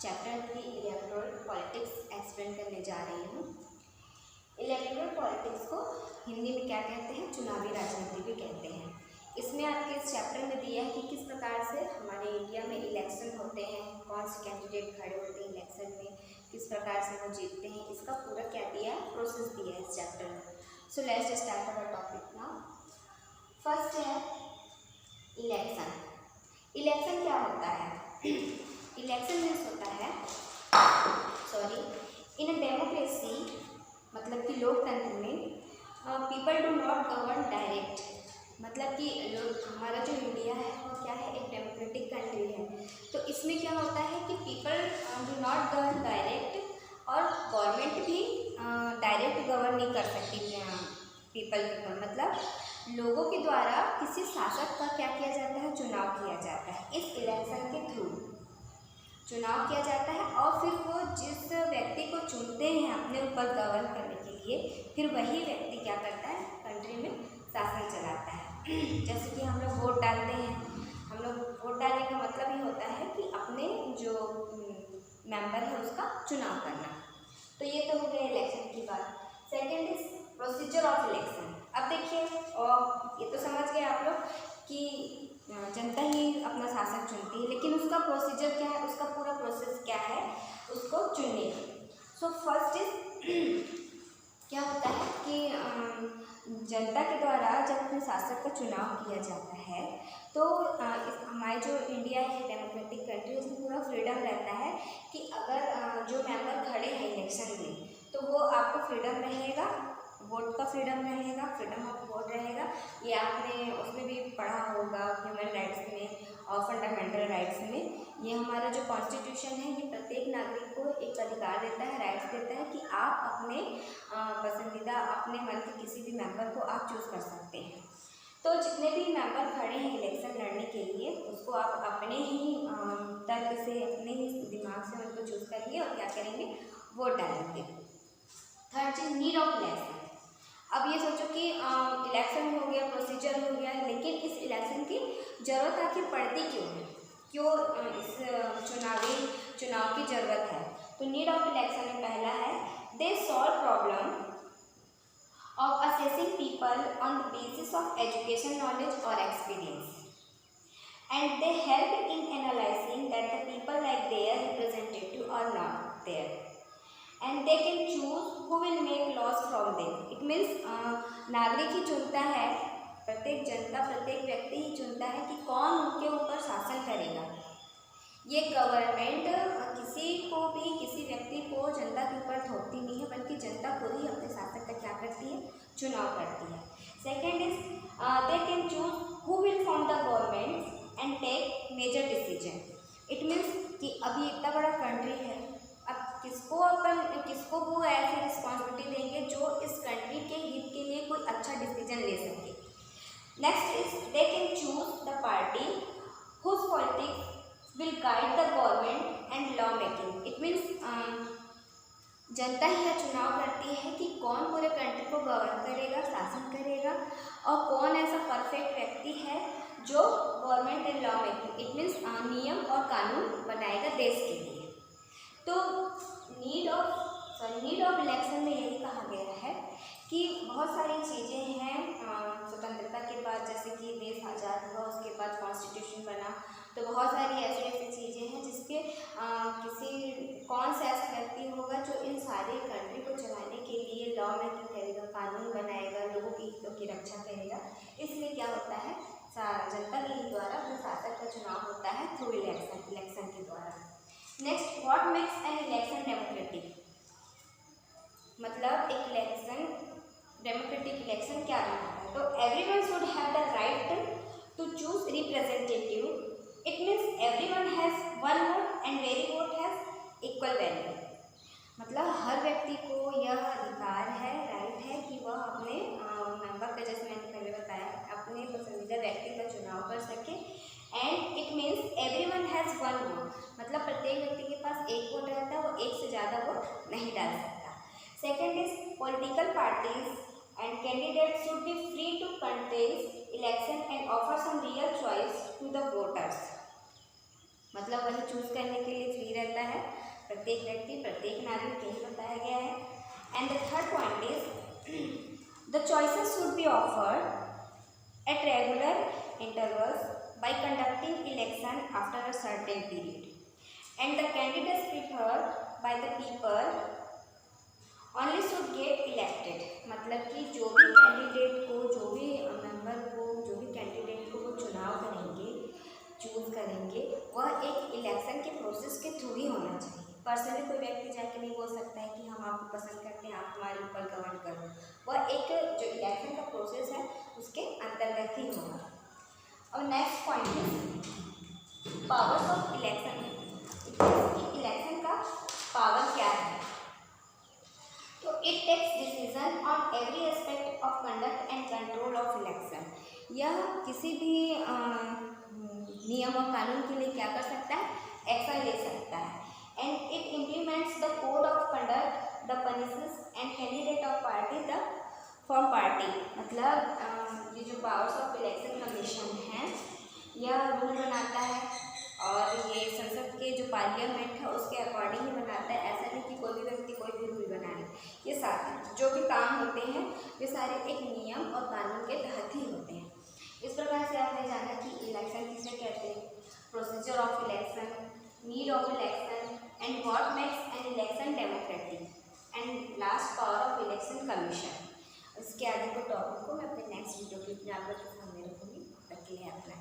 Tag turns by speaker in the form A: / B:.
A: Chapter 3 electoral politics explain करने जा रही हूँ। इलेक्टोरल पॉलिटिक्स को हिंदी में क्या कहते हैं? चुनावी राजनीति भी कहते हैं। इसमें आपके इस चैप्टर में दिया है कि किस प्रकार से हमारे इंडिया में इलेक्शन होते हैं, कौन से कैंडिडेट खड़े होते हैं इलेक्शन में, किस प्रकार से वो जीतते हैं, इसका पूरा क्या दिया है, प्रोसेस दिया है इस चैप्टर में। So let's start our topic now. First है इलेक्शन। इलेक्शन क्या होता है? इलेक्शन मीन्स होता है इन अ डेमोक्रेसी, मतलब कि लोकतंत्र में people do not govern direct, मतलब कि हमारा जो इंडिया है वो क्या है, एक डेमोक्रेटिक कंट्री है। तो इसमें क्या होता है कि people do not govern direct, और गवर्नमेंट भी डायरेक्ट गवर्न नहीं कर सकती पीपल के ऊपर, मतलब लोगों के द्वारा किसी शासक का क्या किया जाता है, चुनाव किया जाता है। इस इलेक्शन के थ्रू चुनाव किया जाता है और फिर वो जिस व्यक्ति को चुनते हैं अपने ऊपर गवर्न करने के लिए, फिर वही व्यक्ति क्या करता है, कंट्री में शासन चलाता है। जैसे कि हम लोग वोट डालते हैं, हम लोग वोट डालने का मतलब ये होता है कि अपने जो मेंबर है उसका चुनाव करना। तो ये तो हो गया इलेक्शन की बात। Second is procedure of election. अब देखिए, और ये तो समझ गए आप लोग कि जनता ही अपना शासक चुनती है, लेकिन उसका प्रोसीजर क्या है, उसका पूरा प्रोसेस क्या है उसको चुनने का। सो फर्स्ट इज क्या होता है कि जनता के द्वारा जब अपने शासक का चुनाव किया जाता है तो हमारे जो इंडिया है डेमोक्रेटिक कंट्री, उसमें पूरा फ्रीडम रहता है कि अगर जो मेंबर खड़े हैं इलेक्शन में तो वो आपको फ्रीडम रहेगा, वोट का फ्रीडम रहेगा, फ्रीडम ऑफ वोट रहेगा। ये आपने उसमें भी पढ़ा होगा ह्यूमन राइट्स में और फंडामेंटल राइट्स में। ये हमारा जो कॉन्स्टिट्यूशन है ये प्रत्येक नागरिक को एक अधिकार देता है, राइट्स देता है कि आप अपने पसंदीदा अपने मन के किसी भी मेंबर को आप चूज़ कर सकते हैं। तो जितने भी मेंबर खड़े हैं इलेक्शन लड़ने के लिए, उसको आप अपने ही तर्क से, अपने ही दिमाग से उनको चूज़ करेंगे और क्या करेंगे, वोट डालेंगे। थर्ड चीज नीड ऑफ इलेक्शन। अब ये सोचो कि इलेक्शन हो गया, प्रोसीजर हो गया, लेकिन इस इलेक्शन की ज़रूरत आखिर पड़ती क्यों है, क्यों इस चुनाव की ज़रूरत है? तो नीड ऑफ इलेक्शन में पहला है they solve problem of assessing people on the basis of education, knowledge और experience, and they help in analysing that the people like their representative are not there, and they can choose who will make laws from them. It means नागरिक ही चुनता है, प्रत्येक जनता, प्रत्येक व्यक्ति ही चुनता है कि कौन उनके ऊपर शासन करेगा। ये गवर्नमेंट किसी को भी, किसी व्यक्ति को जनता के ऊपर थोपती नहीं है, बल्कि जनता खुद ही अपने शासक का क्या करती है, चुनाव करती है। Second is they can choose who will form the government and take major decision. It means कि अभी इतना बड़ा कंट्री है, अब किसको वो ऐसी रिस्पॉन्सिबिलिटी देंगे जो इस कंट्री के हित के लिए कोई अच्छा डिसीजन ले सके। Next is they can choose the party whose politics will guide the government and law making. It means जनता ही यह चुनाव करती है कि कौन पूरे कंट्री को गवर्न करेगा, शासन करेगा, और कौन ऐसा परफेक्ट व्यक्ति है जो government and law making, it means नियम और कानून बनाएगा देश के लिए। तो नीड ऑफ इलेक्शन में यही कहा गया है कि बहुत सारी चीज़ें हैं स्वतंत्रता के बाद, जैसे कि देश आज़ाद हुआ उसके बाद कॉन्स्टिट्यूशन बना, तो बहुत सारी ऐसी चीज़ें हैं जिसके कौन सा ऐसा व्यक्ति होगा जो इन सारे कंट्री को चलाने के लिए लॉ मेकिंग करेगा, कानून बनाएगा, लोगों के हितों की रक्षा करेगा। इसलिए क्या होता है, जनता के द्वारा अपने शासक का चुनाव होता है थ्रू इलेक्शन के द्वारा। Next, what makes an election democratic, मतलब एक इलेक्शन डेमोक्रेटिक इलेक्शन क्या बनाता है? तो everyone should have the right to choose representative. It means everyone has one vote and very vote has equal value, मतलब हर व्यक्ति को यह अधिकार है, राइट है कि वह अपने मेंबर का, जैसे मैंने पहले बताया, अपने पसंदीदा व्यक्ति का चुनाव कर सके। And it means everyone has one vote, मतलब प्रत्येक व्यक्ति के पास एक वोट रहता है, वो एक से ज़्यादा वोट नहीं डाल सकता। Second is political parties and candidates should be free to contest election and offer some real choice to the voters, मतलब वही चूज करने के लिए फ्री रहता है प्रत्येक व्यक्ति, प्रत्येक नागरिक, यही बताया गया है। And the third point is the choices should be offered at regular intervals by conducting election after a certain period, and the candidates preferred by the people only should get elected। मतलब कि जो भी candidate को, जो भी member को, जो भी कैंडिडेट को वो चुनाव करेंगे, चूज करेंगे, वह एक इलेक्शन के प्रोसेस के थ्रू ही होना चाहिए। पर्सनली कोई व्यक्ति जाके नहीं बोल सकता है कि हम आपको पसंद करते हैं, आप हमारे ऊपर गवर्न करो। वह एक जो इलेक्शन का प्रोसेस है उसके अंतर्गत ही होगा। और नेक्स्ट पॉइंट है पावर्स ऑफ इलेक्शन। इलेक्शन का पावर क्या है? तो it takes decision on every aspect of conduct and control of election. यह किसी भी नियम और कानून के लिए क्या कर सकता है? एक्शन ले सकता है। And it implements the code of conduct, the punishes and candidate of party the form party. मतलब ये जो पावर्स ऑफ इलेक्शन कमीशन है यह रूल बनाता है और ये संसद के जो पार्लियामेंट है उसके अकॉर्डिंग ही बनाता है। ऐसा नहीं कि कोई भी व्यक्ति कोई भी रूल बना ले। ये सारे जो भी काम होते हैं ये सारे एक नियम और कानून के तहत ही होते हैं। इस प्रकार से आपने जाना कि इलेक्शन किसे कहते हैं, procedure of election, need of election and what makes an election democratic, and last power of election commission. इसके आगे के टॉपिक को मैं अपने नेक्स्ट वीडियो क्लिप में आप लोग के सामने रखूँगी। तब के लिए अपना